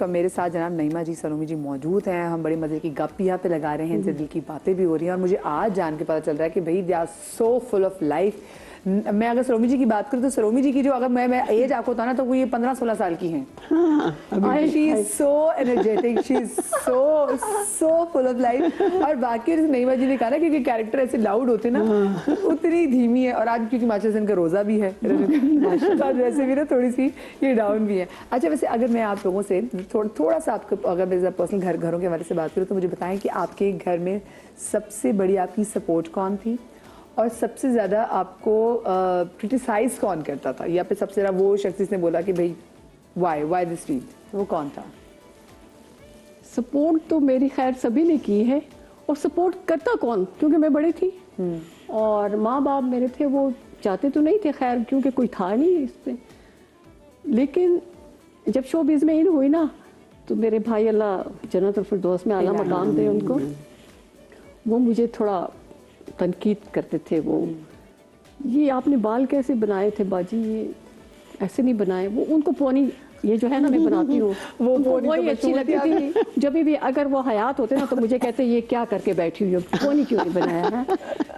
और मेरे साथ जनाब नईमा जी, सलोमी जी मौजूद हैं। हम बड़े मजे की गप यहाँ पे लगा रहे हैं, इनसे दिल की बातें भी हो रही हैं और मुझे आज जान के पता चल रहा है कि भाई they are so full of life. मैं अगर सलोमी जी की बात करूँ तो सलोमी जी की जो अगर मैं एज आपको बताऊँ ना तो वो ये 15-16 साल की हैं। She is so energetic, she is so full of life. और बाकी नईमा जी ने कहा ना क्योंकि कैरेक्टर ऐसे लाउड होते ना उतनी धीमी है। और आज क्योंकि माशाल्लाह इनका रोजा भी है तो वैसे भी ना थोड़ी सी ये डाउन भी है। अच्छा वैसे अगर मैं आप लोगों से थोड़ा सा आपको अगर मैं पर्सनल घरों के हवाले से बात करूँ तो मुझे बताएं कि आपके घर में सबसे बड़ी आपकी सपोर्ट कौन थी और सबसे ज़्यादा आपको क्रिटिसाइज कौन करता था, या फिर सबसे ज़्यादा वो शख्स जिसने बोला कि भाई वाई दिस रीड, वो कौन था? सपोर्ट तो मेरी खैर सभी ने की है, और सपोर्ट करता कौन, क्योंकि मैं बड़ी थी और माँ बाप मेरे थे वो चाहते तो नहीं थे खैर, क्योंकि कोई था नहीं इस पे। लेकिन जब शोबिज़ में इन हुई ना तो मेरे भाई अल्लाह जन्नतुल फिरदौस में आला मकाम दे उनको, वो मुझे थोड़ा तनकीद करते थे। वो ये आपने बाल कैसे बनाए थे बाजी, ये ऐसे नहीं बनाए। वो उनको पोनी ये जो है ना मैं बनाती हूँ वो वही अच्छी लगती थी। जब भी अगर वो हयात होते ना तो मुझे कहते ये क्या करके बैठी हुई हो, पोनी क्यों नहीं बनाया है।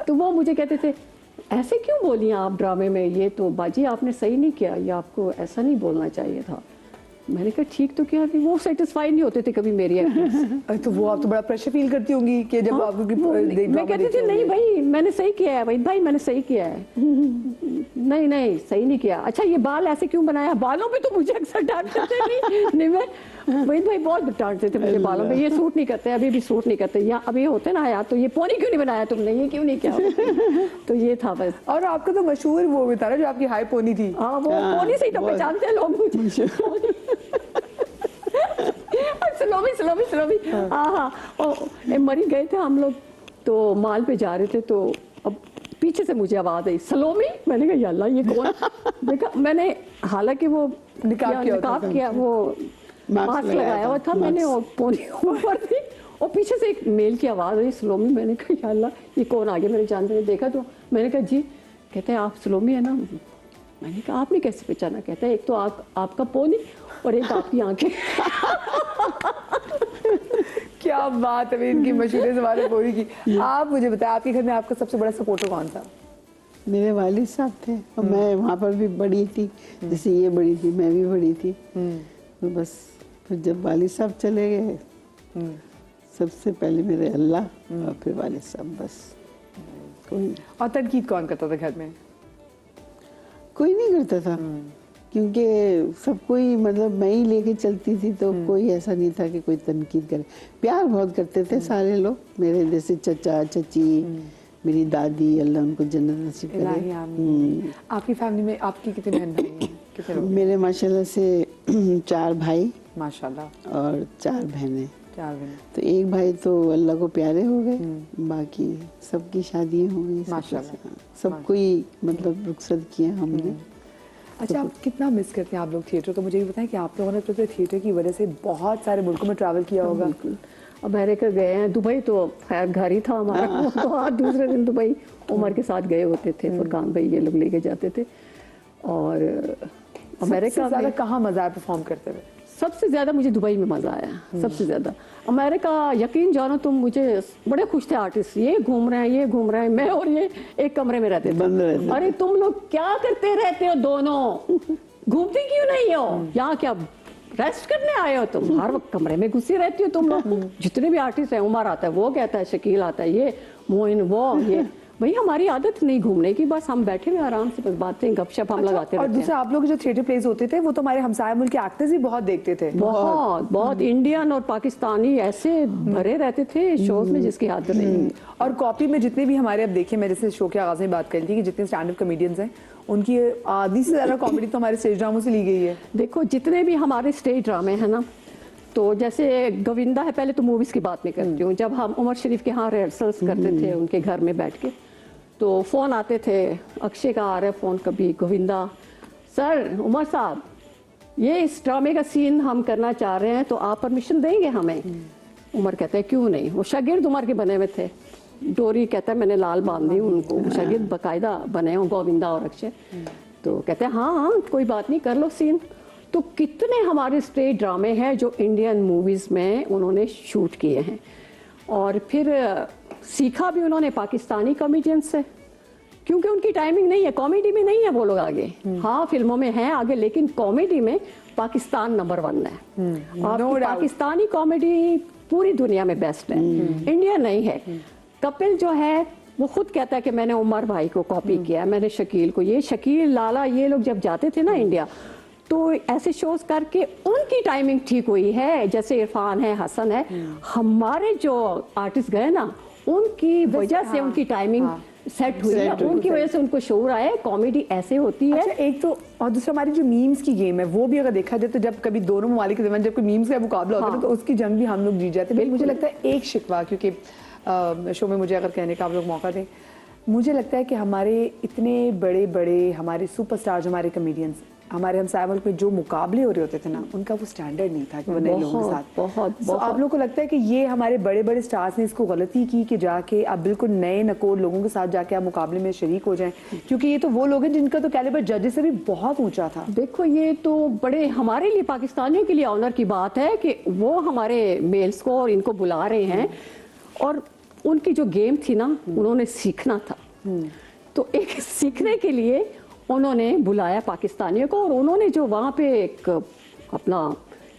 तो वो मुझे कहते थे ऐसे क्यों बोली आप ड्रामे में, ये तो बाजी आपने सही नहीं किया, ये आपको ऐसा नहीं बोलना चाहिए था। मैंने कहा ठीक तो क्या थी, वो सेटिस्फाई नहीं होते थे कभी मेरी एक्टिंग। तो वो आप तो बड़ा प्रेशर फील करती होंगी कि जब आपको मैं कहती थी नहीं भाई मैंने सही किया है, भाई मैंने सही किया है। नहीं नहीं सही नहीं किया। अच्छा ये बाल ऐसे क्यों बनाया, बालों पे तो मुझे अक्सर डांटते थे। नहीं मैं वहीद भाई बहुत डांटते थे मुझे बालों पे, ये सूट नहीं करते, अभी भी सूट नहीं करते, या अभी होते ना यार तो ये पोनी क्यों नहीं बनाया तुमने, ये क्यों नहीं किया। तो ये था बस। और आपका तो मशहूर वो भी था ना जो आपकी हाई पोनी थी। हाँ वो पोनी से ही तो पहचानते हैं लोग मुझे। सलोमी हाँ मरी गए थे हम लोग, तो माल पे जा रहे थे तो अब पीछे से मुझे आवाज आई सलोमी। मैंने कहा अल्लाह ये कौन। देखा मैंने, हालांकि वो निकाब किया वो मास्क लगाया हुआ था मैंने, और पोनी ऊपर थी और पीछे से एक मेल की आवाज आई सलोमी। मैंने कहा अल्लाह ये कौन आ गया मेरे जान में। देखा तो मैंने कहा जी, कहते हैं आप सलोमी है ना। मैंने कहा आपने कैसे पहचाना। कहते हैं एक तो आपका पोनी और एक आपकी आंखें। क्या बात है इनकी मशहूर ज़बान पोनी की। आप मुझे बताएं आपके घर में आपका सबसे बड़ा सपोर्टर कौन था? मेरे वालिद साहब थे और मैं वहाँ पर भी बड़ी थी, जैसे ये बड़ी थी मैं भी बड़ी थी। तो बस फिर जब वालिद साहब चले गए सबसे पहले मेरे अल्लाह और फिर वालिद साहब, बस कोई। और तनकीद कौन करता था घर में? कोई नहीं करता था, क्योंकि सब कोई मतलब मैं ही लेके चलती थी तो कोई ऐसा नहीं था कि कोई तनकीद करे। प्यार बहुत करते थे सारे लोग मेरे, जैसे चचा चाची, मेरी दादी, अल्लाह उनको जन्नत नसीब करे। आपकी फैमिली में आपकी कितने बहन भाई हैं? कितने लोग? मेरे माशाल्लाह से 4 भाई माशाल्लाह और 4 बहनें। 4 बहनें। तो एक भाई तो अल्लाह को प्यारे हो गए, बाकी सबकी शादियां हो गई माशाल्लाह। सबको ही मतलब रुखसत किया हमने। अच्छा आप कितना मिस करते हैं आप लोग थिएटर को? मुझे ये बताएं कि आप लोगों ने तो थिएटर की वजह से बहुत सारे मुल्कों में ट्रैवल किया होगा। अमेरिका गए हैं, दुबई तो खैर घर ही था हमारा। तो आज दूसरे दिन दुबई उमर के साथ गए होते थे, फुरकान भाई ये लोग लेके जाते थे। और अमेरिका ज़्यादा कहाँ मजा आया परफॉर्म करते हुए? सबसे ज़्यादा मुझे दुबई में मज़ा आया, सबसे ज़्यादा। अमेरिका यकीन जानो तुम, मुझे बड़े खुश थे आर्टिस्ट, ये घूम रहे हैं, मैं और ये एक कमरे में रहते थे। अरे तुम लोग क्या करते रहते हो दोनों, घूमती क्यों नहीं हो, यहाँ क्या रेस्ट करने आए हो तुम, हर वक्त कमरे में घुसी रहती हो तुम लोग। जितने भी आर्टिस्ट हैं, उमर आता है वो कहता है, शकील आता है, ये मोइन वो ये। भाई हमारी आदत नहीं घूमने की, बस हम बैठे हुए आराम से बस बातें गपशप हम लगाते रहते हैं। और दूसरा आप लोग जो थिएटर प्लेस होते थे वो तो हमारे हमसाया मुल्क के एक्टर्स भी बहुत देखते थे। बहुत इंडियन और पाकिस्तानी ऐसे भरे रहते थे शोज में जिसकी हद नहीं। और कॉपी में जितने भी हमारे, अब देखिए मैं जैसे शो के आगाज में बात कर रही थी कि जितने स्टैंड अप कॉमेडियंस हैं उनकी आधी से ज्यादा कॉमेडी तो हमारे स्टेज ड्रामों से ली गई है। देखो जितने भी हमारे स्टेज ड्रामे हैं ना, तो जैसे गोविंदा है, पहले तो मूवीज की बात नहीं करती हूँ, जब हम उमर शरीफ के यहाँ रिहर्सल्स करते थे उनके घर में बैठ के, तो फ़ोन आते थे, अक्षय का आ रहा है फ़ोन, कभी गोविंदा सर, उमर साहब ये इस ड्रामे का सीन हम करना चाह रहे हैं तो आप परमिशन देंगे हमें? उमर कहते हैं क्यों नहीं। वो शागिर्द उमर के बने हुए थे, डोरी कहता है मैंने लाल बांध दी उनको, शागिर्द बाकायदा बने हों गोविंदा और अक्षय। तो कहते हैं हाँ कोई बात नहीं कर लो सीन। तो कितने हमारे स्टेज ड्रामे हैं जो इंडियन मूवीज़ में उन्होंने शूट किए हैं। और फिर सीखा भी उन्होंने पाकिस्तानी कॉमेडियन से, क्योंकि उनकी टाइमिंग नहीं है, कॉमेडी में नहीं है वो लोग आगे। हाँ, फिल्मों में हैं आगे, लेकिन कॉमेडी में पाकिस्तान नंबर 1 है। और पाकिस्तानी कॉमेडी पूरी दुनिया में बेस्ट है, इंडिया नहीं है। कपिल जो है वो खुद कहता है कि मैंने उमर भाई को कॉपी किया, मैंने शकील को, ये शकील लाला ये लोग जब जाते थे ना इंडिया, तो ऐसे शोज करके उनकी टाइमिंग ठीक हुई है। जैसे इरफान है, हसन है, हमारे जो आर्टिस्ट गए ना उनकी वजह से उनकी टाइमिंग सेट हुई है, उनकी वजह से उनको शोर आए। कॉमेडी ऐसे होती है। अच्छा, एक तो और दूसरा हमारी जो मीम्स की गेम है वो भी अगर देखा जाए तो जब कभी दोनों ममालिक के दरमियान जब कोई मीम्स का मुकाबला होता है तो उसकी जंग भी हम लोग जीत जाते हैं। मुझे लगता है एक शिकवा, क्योंकि शो में मुझे अगर कहने का आप लोग मौका दें, मुझे लगता है कि हमारे इतने बड़े बड़े हमारे सुपरस्टार जो हमारे कॉमेडियंस हमारे हमसाया मुल्क में जो मुकाबले हो रहे होते थे ना, उनका वो स्टैंडर्ड नहीं था कि वो नए लोगों के साथ बहुत आप लोगों को लगता है कि ये हमारे बड़े बड़े स्टार्स ने इसको गलती की कि जाके आप बिल्कुल नए नकोर लोगों के साथ जाके आप मुकाबले में शरीक हो जाएं, क्योंकि ये तो वो लोग हैं जिनका तो कैलिबर जजेस से भी बहुत ऊंचा था। देखो, ये तो बड़े हमारे लिए पाकिस्तानियों के लिए ऑनर की बात है कि वो हमारे मेल्स को और इनको बुला रहे हैं। और उनकी जो गेम थी ना, उन्होंने सीखना था, तो एक सीखने के लिए उन्होंने बुलाया पाकिस्तानियों को। और उन्होंने जो वहाँ पे एक अपना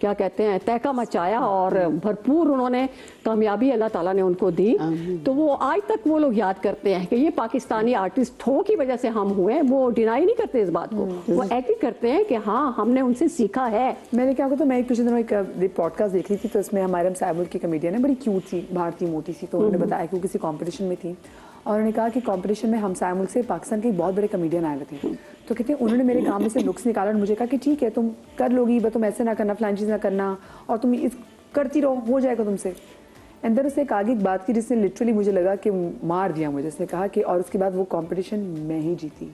क्या कहते हैं तहका मचाया और भरपूर उन्होंने कामयाबी अल्लाह ताला ने उनको दी, तो वो आज तक वो लोग याद करते हैं कि ये पाकिस्तानी आर्टिस्ट हो की वजह से हम हुए। वो डिनाई नहीं करते इस बात को, वो एग्री करते हैं कि हाँ हमने उनसे सीखा है। मैंने क्या कहता, मैं कुछ दिनों एक पॉडकास्ट देख रही थी, तो उसमें हमारे हमसाया मुल्क की कमेडियन है, बड़ी क्यूट सी भारतीय मोटी सी, तो उन्होंने बताया कि वो किसी कॉम्पिटिशन में थी और उन्होंने कहा कि कंपटीशन में हमसाया मुल्क से पाकिस्तान के बहुत बड़े कमेडियन आए हुए थे। तो कहते हैं उन्होंने मेरे काम में से नुक्स निकाला और मुझे कहा कि ठीक है तुम कर लोगी, बस तुम ऐसे ना करना, फलानी चीज़ ना करना, और तुम इस करती रहो, हो जाएगा तुमसे। अंदर उसने एक आगे एक बात की जिसने लिटरली मुझे लगा कि मार दिया मुझे। उसने कहा कि और उसके बाद वो कंपटीशन मैं ही जीती।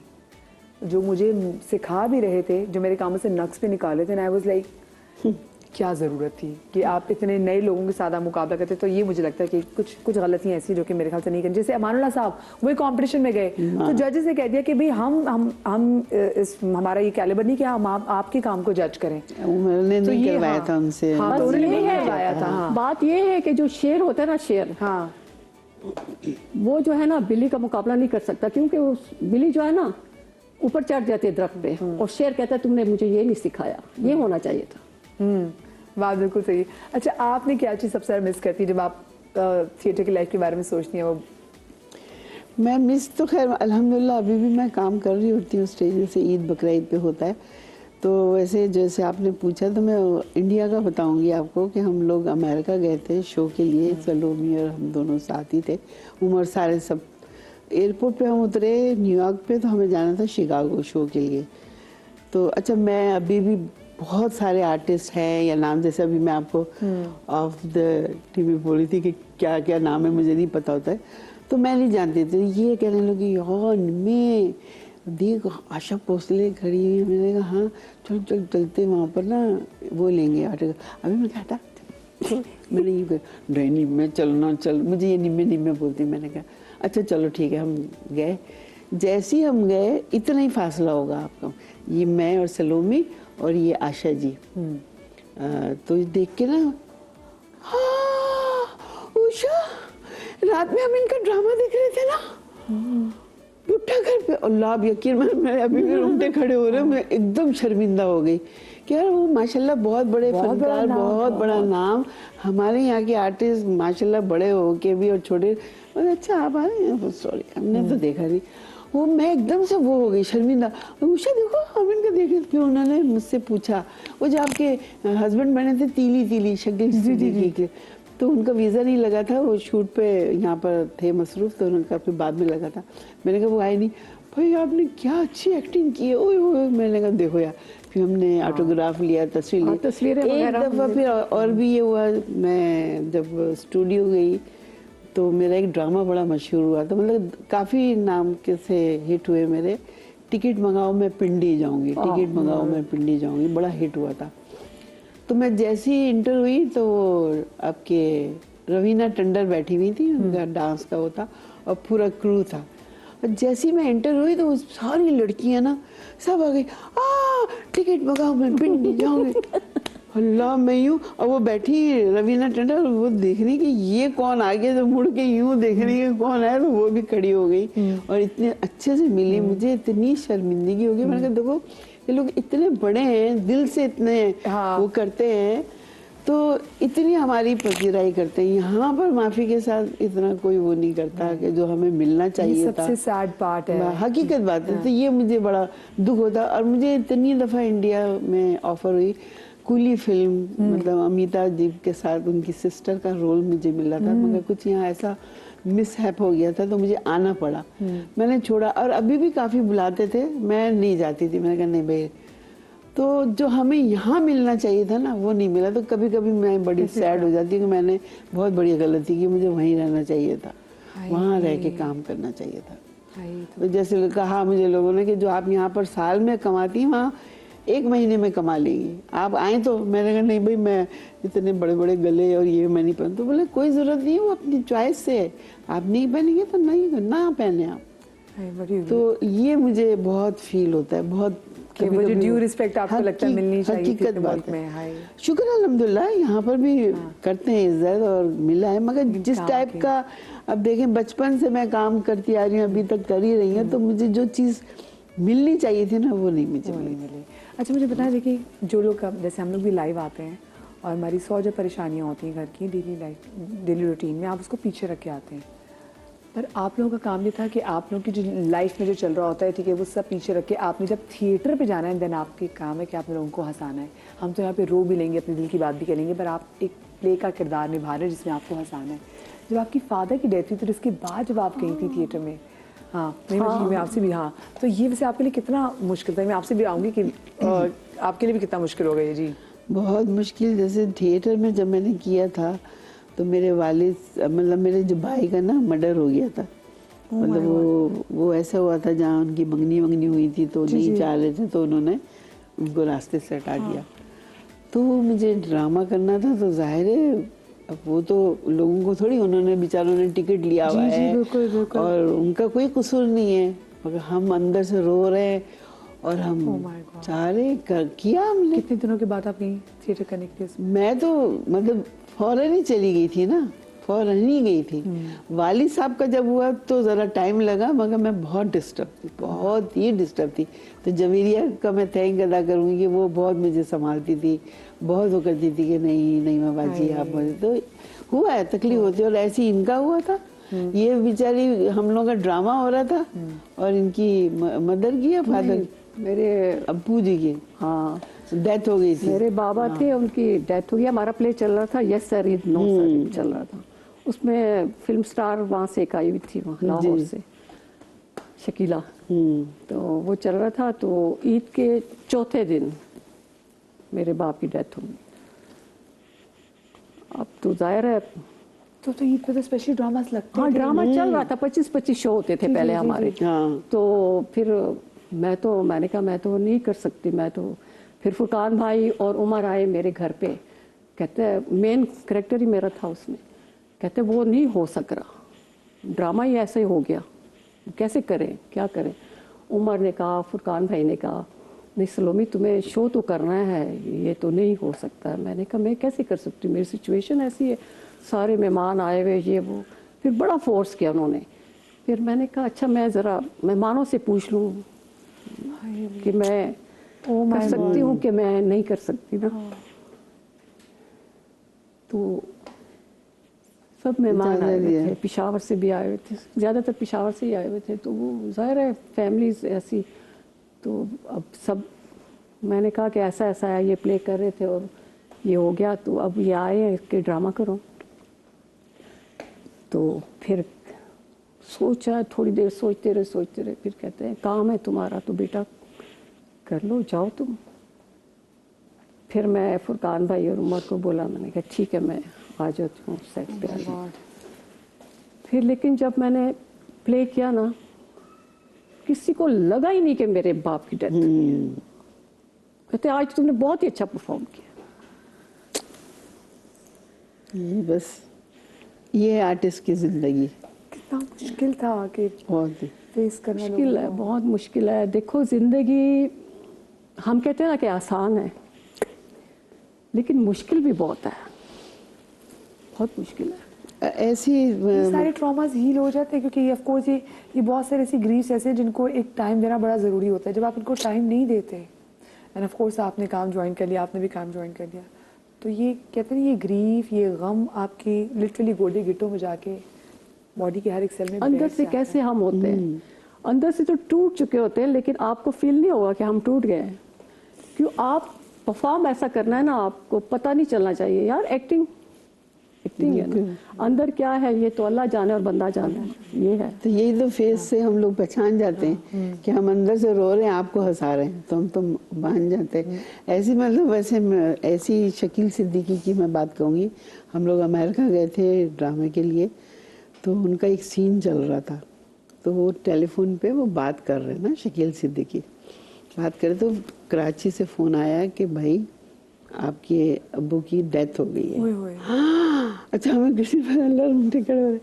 जो मुझे सिखा भी रहे थे, जो मेरे काम से नक्स पे निकाले थे, आई वाज लाइक क्या ज़रूरत थी कि आप इतने नए लोगों के साथ मुकाबला करते। तो ये मुझे लगता है कि कुछ गलतियाँ ऐसी जो कि मेरे ख्याल से नहीं करनी। जैसे अमानुल्लाह साहब वही कंपटीशन में गए तो जजेस ने कह दिया कि भाई हम इस हमारा ये कैलिबर नहीं कि हम आपके काम को जज करें। उन्होंने तो नहीं ये करवाया था उनसे। हाँ, तो उन्होंने नहीं करवाया था। हाँ। बात ये है कि जो शेर होता है ना, शेर, हाँ, वो जो है ना बिल्ली का मुकाबला नहीं कर सकता, क्योंकि उस बिल्ली जो है ना ऊपर चढ़ जाती है दरख्त पे, और शेर कहता है तुमने मुझे ये नहीं सिखाया, ये होना चाहिए था। बात बिल्कुल सही है। अच्छा, आपने क्या चीज़ सबसे ज़्यादा मिस करती है जब आप थिएटर की लाइफ के बारे में सोचती हैं? वो मैं मिस तो खैर अल्हम्दुलिल्लाह अभी भी मैं काम कर रही होती हूँ स्टेज, जैसे ईद बकरा ईद पे होता है। तो वैसे जैसे आपने पूछा तो मैं इंडिया का बताऊंगी आपको कि हम लोग अमेरिका गए थे शो के लिए, सलोमी और हम दोनों साथ ही थे, उमर सारे सब। एयरपोर्ट पे हम उतरे न्यूयॉर्क पे, तो हमें जाना था शिकागो शो के लिए। तो अच्छा, मैं अभी भी बहुत सारे आर्टिस्ट हैं या नाम, जैसे अभी मैं आपको ऑफ द टीवी बोली थी कि क्या क्या नाम है मुझे नहीं पता होता है, तो मैं नहीं जानती थी। ये कहने लगी यार मैं देख आशा भोसले खड़ी हुई है, मैंने कहा हाँ चल चल चलते वहाँ पर ना वो लेंगे आर्टिस्ट। अभी मैं कहता मैंने ये नहीं मैं चलना चल, मुझे ये निम्मे बोलती। मैंने कहा अच्छा चलो ठीक है। हम गए, जैसे ही हम गए इतना ही फासला होगा आपको, ये मैं और सलोमी और ये आशा जी। तो देख के ना, हाँ उषा, रात में हम इनका ड्रामा देख रहे थे ना बुट्टा घर पे। अल्लाह आप यकीन मैं अभी भी रोंगटे खड़े हो रहे हैं, मैं एकदम शर्मिंदा हो गई कि यार वो माशाल्लाह बहुत बड़े फनकार, बहुत बड़ा नाम, हमारे यहाँ के आर्टिस्ट माशाल्लाह बड़े हो के भी और छोटे। अच्छा आप आ रहे हैं, सॉरी हमने तो देखा नहीं। वो मैं एकदम से वो हो गई शर्मिंदा। उषा देखो हम इनका देखे, फिर उन्होंने मुझसे पूछा वो जो आपके हस्बैंड बने थे तीली तीली शक्ल के, तो उनका वीज़ा नहीं लगा था, वो शूट पे यहाँ पर थे मसरूफ़, तो उनका फिर बाद में लगा था। मैंने कहा वो आए नहीं। भाई आपने क्या अच्छी एक्टिंग की है, ओए। मैंने कहा देखो यार, फिर हमने ऑटोग्राफ लिया, तस्वीर ली, तस्वीरें एक दफ़ा। फिर और भी ये हुआ, मैं जब स्टूडियो गई तो मेरा एक ड्रामा बड़ा मशहूर हुआ था, मतलब काफ़ी नाम के से हिट हुए मेरे। टिकट मंगाओ मैं पिंडी जाऊंगी, टिकट मंगाओ मैं पिंडी जाऊंगी, बड़ा हिट हुआ था। तो मैं जैसी इंटर हुई तो आपके रवीना टंडन बैठी हुई थी, उनका डांस का होता और पूरा क्रू था। और जैसे ही मैं एंटर हुई तो वो सारी लड़कियां ना सब आ गई, टिकट मंगाओ, मैं पिंड नहीं जाऊंगी। अल्लाह, मैं यूं, और वो बैठी रवीना टंडन, वो देख रही कि ये कौन आ गया, तो मुड़ के यूं देख रही है कौन है, तो वो भी खड़ी हो गई और इतने अच्छे से मिली। मुझे इतनी शर्मिंदगी हो गई, मैंने कहा देखो ये लोग इतने बड़े हैं, दिल से इतने वो करते हैं, तो इतनी हमारी पजीराई करते हैं। यहाँ पर माफी के साथ इतना कोई वो नहीं करता कि जो हमें मिलना चाहिए था। सबसे सैड पार्ट है, हकीकत बात है। तो ये मुझे बड़ा दुख होता। और मुझे इतनी दफा इंडिया में ऑफर हुई, कूली फिल्म, मतलब अमिताभ जी के साथ उनकी सिस्टर का रोल मुझे मिला था, मगर कुछ यहाँ ऐसा मिसहैप हो गया था तो मुझे आना पड़ा। मैंने छोड़ा। और अभी भी काफी बुलाते थे, मैं नहीं जाती थी। मैंने कहा नहीं भाई, तो जो हमें यहाँ मिलना चाहिए था ना वो नहीं मिला। तो कभी कभी मैं बड़ी सैड हो जाती हूँ कि मैंने बहुत बड़ी गलती की, मुझे वहीं रहना चाहिए था, वहाँ रह के काम करना चाहिए था। तो जैसे कहा मुझे लोगों ने कि जो आप यहाँ पर साल में कमाती हैं वहाँ 1 महीने में कमा लेंगी, आप आए तो। मैंने कहा नहीं भाई, मैं इतने बड़े बड़े गले और ये मैं नहीं पहन। तो बोले कोई ज़रूरत नहीं है, वो अपनी चॉइस से है, आप नहीं पहनेंगे तो नहीं, ना पहने आप। तो ये मुझे बहुत फील होता है, बहुत कि वो जो ड्यू रिस्पेक्ट आपको लगता है मिलनी चाहिए थी हकीकत बात में। है। शुक्र अल्हम्दुलिल्लाह यहाँ पर भी करते हैं इज्जत और मिला है। मगर जिस टाइप का, अब देखें बचपन से मैं काम करती आ रही हूँ, अभी तक कर ही रही हूँ, तो मुझे जो चीज़ मिलनी चाहिए थी ना वो नहीं मुझे मिली। अच्छा मुझे बताएं, देखिए जो लोग जैसे हम लोग भी लाइव आते हैं और हमारी 100 जो परेशानियाँ होती हैं घर की डेली लाइफ, डेली रूटीन में, आप उसको पीछे रख के आते हैं। पर आप लोगों का काम ये था कि आप लोगों की जो लाइफ में जो चल रहा होता है, ठीक है, वो सब पीछे रख के आपने जब थिएटर पे जाना है, देन आपके काम है कि आप लोगों को हंसाना है। हम तो यहाँ पे रो भी लेंगे, अपने दिल की बात भी करेंगे, पर आप एक प्ले का किरदार निभा रहे हैं जिसमें आपको हंसाना है। जब आपकी फादर की डेथ हुई तो इसके बाद जब आप गई थी थिएटर में, मैं आपसे भी, तो ये वैसे आपके लिए कितना मुश्किल था? मैं आपसे भी आऊँगी कि आपके लिए भी कितना मुश्किल हो गया जी? बहुत मुश्किल। जैसे थिएटर में जब मैंने किया था तो मेरे वालिद, मतलब मेरे जो भाई का ना मर्डर हो गया था। मतलब वो ऐसा हुआ था जहाँ उनकी मंगनी हुई थी तो नहीं चाह रहे थे, तो उन्होंने उनको रास्ते से हटा दिया। तो मुझे ड्रामा करना था, तो जाहिर है अब वो तो लोगों को थोड़ी, उन्होंने बेचारों ने टिकट लिया हुआ है और उनका कोई कसूर नहीं है, मगर हम अंदर से रो रहे हैं और हम चाह रहे किया हमने। कितने दिनों के बाद आप गई थिएटर करने के लिए? मैं तो मतलब फौरन ही चली गई थी ना, फौरन ही गई थी। वालिद साहब का जब हुआ तो ज़रा टाइम लगा, मगर मैं बहुत डिस्टर्ब थी, बहुत ही डिस्टर्ब थी। तो जवेरिया का मैं थैंक अदा करूँगी कि वो बहुत मुझे संभालती थी, बहुत वो करती थी कि नहीं मैं बाजी आप मुझे। तो हुआ है, तकलीफ होती है। और ऐसे इनका हुआ था, ये बेचारी, हम लोगों का ड्रामा हो रहा था और इनकी मदर की या फादर, मेरे अब्बू जी की, हाँ, डेथ हो गई थी। मेरे बाबा थे, उनकी डेथ हो गई। हमारा प्ले चल रहा था, यस सर नो सर चल रहा था। उसमें फिल्म स्टार वहाँ से एक आई हुई थी, वहाँ लाहौर से, शकीला। तो वो चल रहा था, तो ईद के चौथे दिन मेरे बाप की डेथ हो गई। अब तो जाहिर है, तो ईद पे तो स्पेशल ड्रामास लगते हैं। हाँ, ड्रामा चल रहा था, 25 शो होते थे पहले हमारे। तो फिर मैंने कहा मैं तो नहीं कर सकती, मैं तो। फिर फुरकान भाई और उमर आए मेरे घर पे, कहते मेन कैरेक्टर ही मेरा था उसमें, कहते वो नहीं हो सक रहा, ड्रामा ही ऐसे ही हो गया, कैसे करें, क्या करें। उमर ने कहा, फुरकान भाई ने कहा, नहीं सलोमी तुम्हें शो तो करना है, ये तो नहीं हो सकता। मैंने कहा मैं कैसे कर सकती हूँ, मेरी सिचुएशन ऐसी है, सारे मेहमान आए हुए, ये वो। फिर बड़ा फोर्स किया उन्होंने। फिर मैंने कहा अच्छा मैं ज़रा मेहमानों से पूछ लूँ कि मैं कर सकती हूँ कि मैं नहीं कर सकती ना। तो सब मेहमान आए हुए थे, पेशावर से भी आए हुए थे, ज़्यादातर पेशावर से ही आए हुए थे। तो वो जाहिर है फैमिलीज ऐसी, तो अब सब, मैंने कहा कि ऐसा ऐसा है, ये प्ले कर रहे थे और ये हो गया, तो अब ये आए हैं कि ड्रामा करो। तो फिर सोचा, थोड़ी देर सोचते रहे, फिर कहते हैं काम है तुम्हारा तो बेटा कर लो, जाओ तुम। फिर मैं फुरकान भाई और उमर को बोला, मैंने कहा ठीक है मैं आ जाती हूँ सेट पे। फिर लेकिन जब मैंने प्ले किया ना, किसी को लगा ही नहीं कि मेरे बाप की डेथ हुई है। कहते आज तुमने बहुत ही अच्छा परफॉर्म किया। बस ये आर्टिस्ट की जिंदगी। कितना मुश्किल था कि बहुत ही फेस करना मुश्किल है, बहुत मुश्किल है। देखो ज़िंदगी हम कहते हैं ना कि आसान है, लेकिन मुश्किल भी बहुत है, बहुत मुश्किल है। ऐसी ये सारे ट्रॉमास हील हो जाते हैं क्योंकि ऑफ कोर्स ये बहुत सारे ऐसी ग्रीफ्स ऐसे हैं जिनको एक टाइम देना बड़ा ज़रूरी होता है। जब आप इनको टाइम नहीं देते, एंड ऑफ कोर्स आपने काम ज्वाइन कर लिया, आपने भी काम ज्वाइन कर लिया, तो ये कहते हैं ये ग्रीफ, ये गम आपके लिटरली गोडे गिट्टों में जाके बॉडी के हर एक सेल में अंदर बैठ से जाता है। कैसे हम होते हैं, अंदर से तो टूट चुके होते हैं, लेकिन आपको फील नहीं होगा कि हम टूट गए हैं। क्यों आप परफॉर्म ऐसा करना है ना, आपको पता नहीं चलना चाहिए यार। एक्टिंग है ना, अंदर क्या है ये तो अल्लाह जाने और बंदा जाने, ये है। तो यही तो फेस से हम लोग पहचान जाते हैं कि हम अंदर से रो रहे हैं, आपको हंसा रहे हैं, तो हम तो मान जाते हैं। ऐसी मतलब वैसे ऐसी शकील सिद्दीकी की मैं बात कहूँगी। हम लोग अमेरिका गए थे ड्रामे के लिए, तो उनका एक सीन चल रहा था, तो वो टेलीफोन पे वो बात कर रहे हैं ना, शकील सिद्दीकी बात करे, तो कराची से फ़ोन आया कि भाई आपके अब्बू की डेथ हो गई है। ओए होए। हाँ, अच्छा हमें किसी पर अल्लाह रूठे खड़े हो रहे,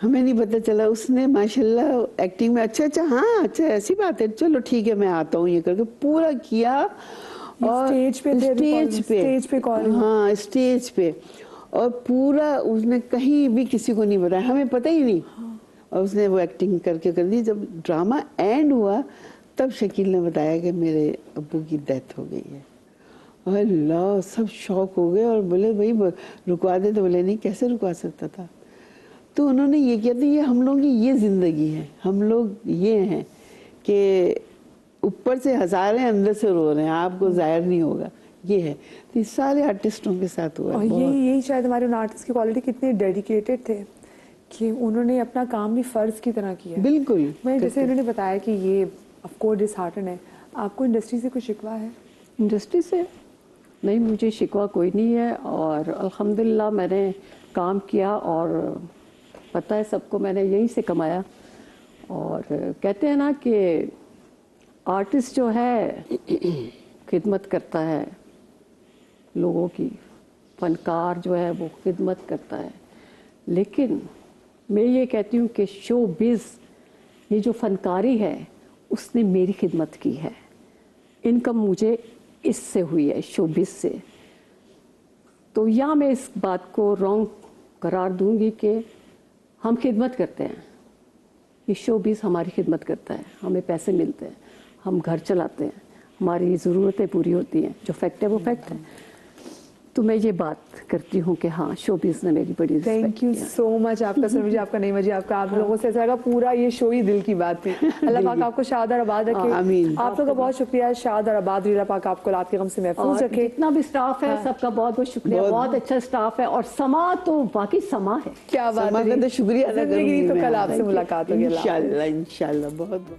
हमें नहीं पता चला। उसने माशाल्लाह एक्टिंग में अच्छा हाँ अच्छा ऐसी बात है, चलो ठीक है मैं आता हूँ, ये करके पूरा किया। और स्टेज पे थे, स्टेज पे कॉल, हाँ स्टेज पे, और पूरा उसने कहीं भी किसी को नहीं बताया, हमें पता ही नहीं। और उसने वो एक्टिंग करके कर दी। जब ड्रामा एंड हुआ तब शकील ने बताया कि मेरे अब्बू की डेथ हो गई है। अल्लाह, सब शौक हो गए और बोले भाई रुकवा दे, तो बोले नहीं, कैसे रुकवा सकता था। तो उन्होंने ये किया, तो ये हम लोगों की ये ज़िंदगी है, हम लोग ये हैं कि ऊपर से हंसा रहे हैं, अंदर से रो रहे हैं, आपको जाहिर नहीं होगा, ये है। तो ये सारे आर्टिस्टों के साथ हुआ और है। यही शायद हमारे उन आर्टिस्ट की क्वालिटी कितने डेडिकेटेड थे कि उन्होंने अपना काम भी फ़र्ज की तरह किया। बिल्कुल। मैं जैसे उन्होंने बताया कि ये ऑफ कोर्स डिसहार्टन है, आपको इंडस्ट्री से कुछ शिकवा है? इंडस्ट्री से नहीं, मुझे शिकवा कोई नहीं है, और अल्हम्दुलिल्लाह मैंने काम किया और पता है सबको, मैंने यहीं से कमाया। और कहते हैं ना कि आर्टिस्ट जो है खिदमत करता है लोगों की, फनकार जो है वो खिदमत करता है, लेकिन मैं ये कहती हूँ कि शोबिज़, ये जो फनकारी है उसने मेरी खिदमत की है। इनकम मुझे इससे हुई है, शोबिज़ से। तो या मैं इस बात को रॉन्ग करार दूंगी कि हम खिदमत करते हैं, ये शोबिज़ हमारी खिदमत करता है, हमें पैसे मिलते हैं, हम घर चलाते हैं, हमारी ज़रूरतें पूरी होती हैं। जो फैक्ट है वो फैक्ट है। तो मैं ये बात करती हूँ कि हाँ, शोबिज़ ने मेरी बड़ी रिस्पेक्ट थैंक यू की है। सो मच आपका सर, आपका नहीं मुझे आपका, आप लोगों से ऐसा लगा पूरा ये शो ही दिल की बात थी। अल्लाह पाक आपको शाद और आबाद रखे। आमीन। आप लोगों का बहुत शुक्रिया, शाद और आबाद अल्लाह पाक आपको रात के गम से महफूज और रखे। जितना भी स्टाफ है सबका बहुत बहुत शुक्रिया, बहुत अच्छा स्टाफ है। और समा तो वाकई समा है। क्या बात समा है का जी। तो शुक्रिया अदा जिंदगी करूंगी तो मैं। कल आपसे मुलाकात होगी। अल्लाह हाफ़िज़। इंशाल्लाह इंशाल्लाह, बहुत बहुत